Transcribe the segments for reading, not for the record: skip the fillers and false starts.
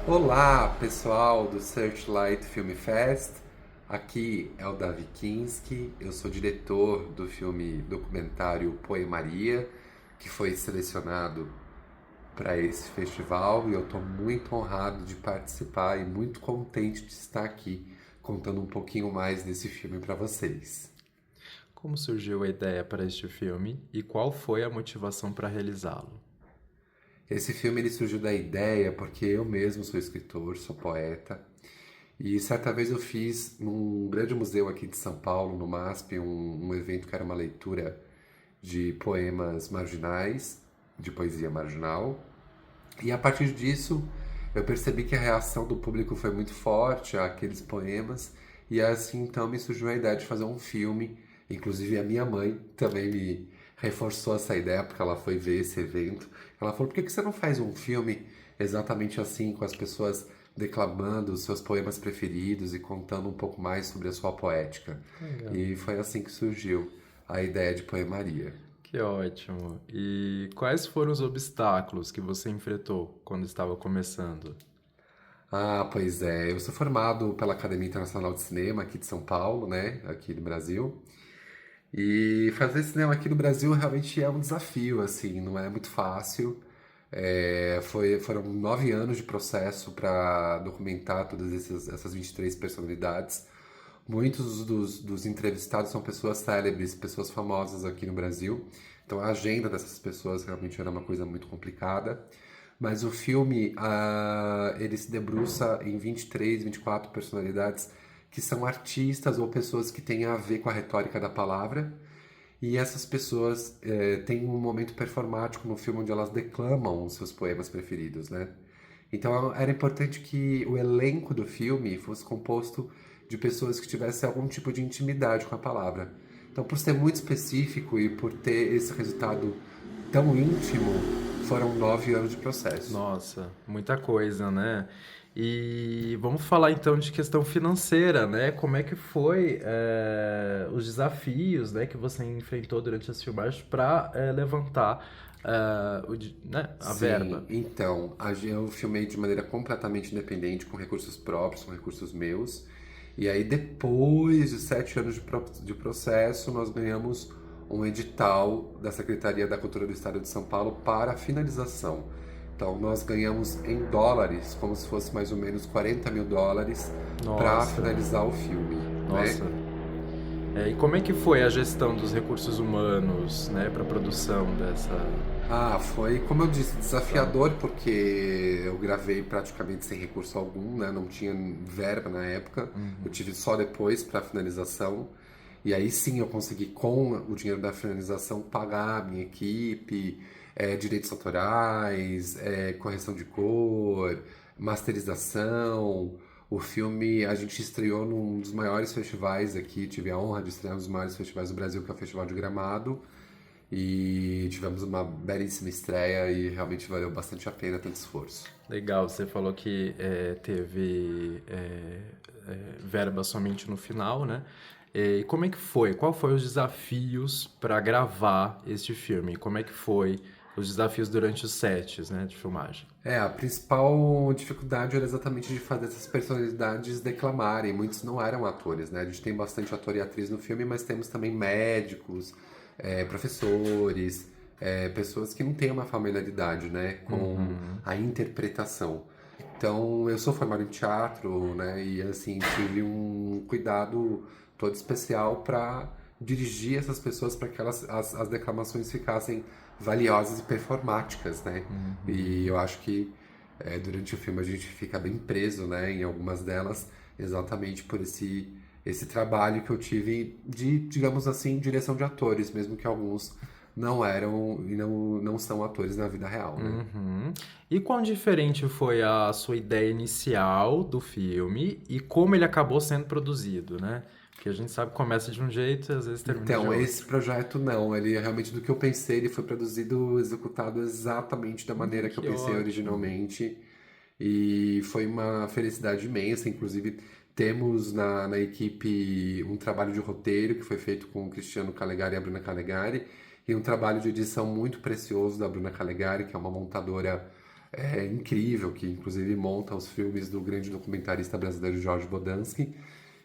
Olá, pessoal do Searchlight Film Fest. Aqui é o Davi Kinski. Eu sou diretor do filme documentário Poemaria, que foi selecionado para esse festival e eu estou muito honrado de participar e muito contente de estar aqui contando um pouquinho mais desse filme para vocês. Como surgiu a ideia para este filme e qual foi a motivação para realizá-lo? Esse filme ele surgiu da ideia porque eu mesmo sou escritor, sou poeta. E certa vez eu fiz num grande museu aqui de São Paulo, no MASP, um evento que era uma leitura de poemas marginais, de poesia marginal. E a partir disso eu percebi que a reação do público foi muito forte àqueles poemas. E assim então me surgiu a ideia de fazer um filme. Inclusive a minha mãe também me reforçou essa ideia, porque ela foi ver esse evento. Ela falou: por que você não faz um filme exatamente assim, com as pessoas declamando os seus poemas preferidos e contando um pouco mais sobre a sua poética? Legal. E foi assim que surgiu a ideia de poemaria. Que ótimo. E quais foram os obstáculos que você enfrentou quando estava começando? Ah, pois é. Eu sou formado pela Academia Internacional de Cinema aqui de São Paulo, né? Aqui no Brasil. E fazer cinema aqui no Brasil realmente é um desafio, assim, não é muito fácil. Foram 9 anos de processo para documentar todas essas 23 personalidades. Muitos dos entrevistados são pessoas célebres, pessoas famosas aqui no Brasil. Então a agenda dessas pessoas realmente era uma coisa muito complicada. Mas o filme, ele se debruça em 23, 24 personalidades que são artistas ou pessoas que têm a ver com a retórica da palavra. E essas pessoas têm um momento performático no filme onde elas declamam os seus poemas preferidos, né? Então era importante que o elenco do filme fosse composto de pessoas que tivessem algum tipo de intimidade com a palavra. Então, por ser muito específico e por ter esse resultado tão íntimo, foram 9 anos de processo. Nossa, muita coisa, né? E vamos falar então de questão financeira, né? Como é que foi os desafios, né, que você enfrentou durante as filmagens para levantar né, a Sim, verba? então, eu filmei de maneira completamente independente, com recursos próprios, com recursos meus. E aí, depois de 7 anos de processo, nós ganhamos um edital da Secretaria da Cultura do Estado de São Paulo para a finalização. Então, nós ganhamos em dólares, como se fosse mais ou menos 40 mil dólares para Nossa, finalizar o filme, né? nossa. E como é que foi a gestão dos recursos humanos, né, para a produção dessa Ah, foi, como eu disse, produção? desafiador, porque eu gravei praticamente sem recurso algum, né? Não tinha verba na época. Eu tive só depois para finalização. E aí sim eu consegui, com o dinheiro da finalização, pagar a minha equipe, direitos autorais, correção de cor, masterização. O filme a gente estreou num dos maiores festivais aqui, tive a honra de estrear num dos maiores festivais do Brasil, que é o Festival de Gramado. E tivemos uma belíssima estreia e realmente valeu bastante a pena tanto esforço. Legal, você falou que teve verba somente no final, né? E como é que foi? Qual foi os desafios para gravar este filme? Como é que foi os desafios durante os sets, né, de filmagem? A principal dificuldade era exatamente de fazer essas personalidades declamarem. Muitos não eram atores, né? A gente tem bastante ator e atriz no filme, mas temos também médicos, professores, pessoas que não têm uma familiaridade, né, com Uhum. a interpretação. Então, eu sou formado em teatro, né, e assim tive um cuidado todo especial para dirigir essas pessoas para que as declamações ficassem valiosas e performáticas, né? E eu acho que durante o filme a gente fica bem preso, né, em algumas delas, exatamente por esse trabalho que eu tive de, digamos assim, direção de atores, mesmo que alguns não eram e não são atores na vida real, né? Uhum. E quão diferente foi a sua ideia inicial do filme e como ele acabou sendo produzido, né? Porque a gente sabe que começa de um jeito e às vezes termina de Então, esse outro. projeto não, ele realmente do que eu pensei, ele foi produzido, executado exatamente da maneira que eu Que pensei ótimo. originalmente e foi uma felicidade imensa, inclusive temos na equipe um trabalho de roteiro que foi feito com o Cristiano Calegari e a Bruna Calegari e um trabalho de edição muito precioso da Bruna Calegari, que é uma montadora incrível, que inclusive monta os filmes do grande documentarista brasileiro Jorge Bodansky.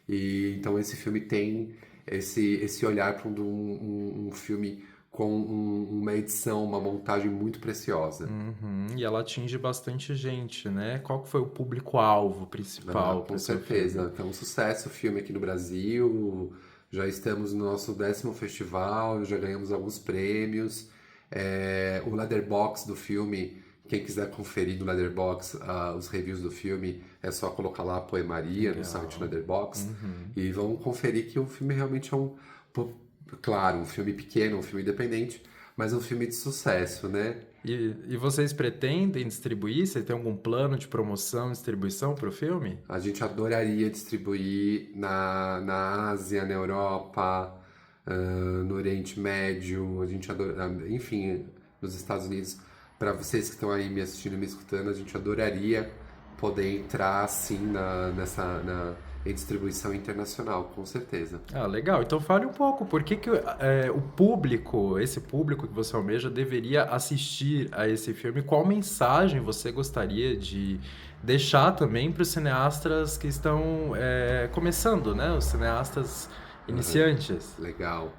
E então esse filme tem esse olhar para um filme com uma edição, uma montagem muito preciosa. Uhum. E ela atinge bastante gente, né? Qual que foi o público-alvo Ah, principal para com o seu filme? certeza. Então, um sucesso o filme aqui no Brasil. Já estamos no nosso 10º festival, já ganhamos alguns prêmios. O Letterboxd do filme, quem quiser conferir no Letterboxd os reviews do filme, é só colocar lá Poemaria no site Legal. Letterboxd Uhum. e vão conferir que o filme realmente pô, claro, um filme pequeno, um filme independente, mas um filme de sucesso, né? E vocês pretendem distribuir? Você tem algum plano de promoção e distribuição para o filme? A gente adoraria distribuir na Ásia, na Europa, no Oriente Médio, a gente adora, enfim, nos Estados Unidos. Para vocês que estão aí me assistindo, me escutando, a gente adoraria poder entrar assim em distribuição internacional, com certeza. Ah, legal. Então fale um pouco, por que que o público, esse público que você almeja, deveria assistir a esse filme? Qual mensagem você gostaria de deixar também para os cineastas que estão começando, né? Os cineastas iniciantes. Legal.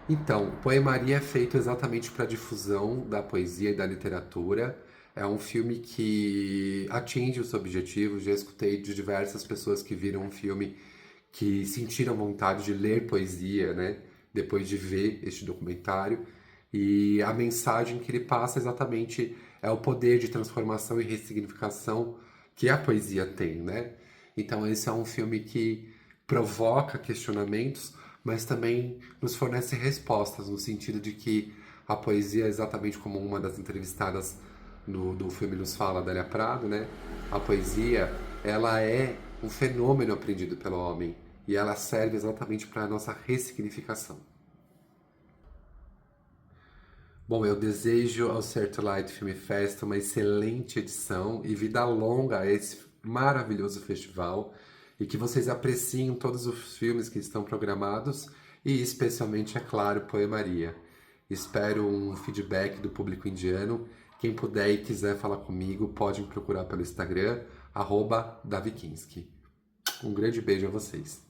Então, Poemaria é feito exatamente para difusão da poesia e da literatura. É um filme que atinge os objetivos. Já escutei de diversas pessoas que viram um filme que sentiram vontade de ler poesia, né? Depois de ver este documentário. E a mensagem que ele passa exatamente é o poder de transformação e ressignificação que a poesia tem, né? Então, esse é um filme que provoca questionamentos, mas também nos fornece respostas, no sentido de que a poesia, exatamente como uma das entrevistadas do filme nos fala, Dália Prado, né? A poesia, ela é um fenômeno aprendido pelo homem e ela serve exatamente para a nossa ressignificação. Bom, eu desejo ao Light Film Fest uma excelente edição e vida longa a esse maravilhoso festival e que vocês apreciem todos os filmes que estão programados e especialmente, é claro, Poemaria. Espero um feedback do público indiano. Quem puder e quiser falar comigo, pode me procurar pelo Instagram, @Davikinski. Um grande beijo a vocês.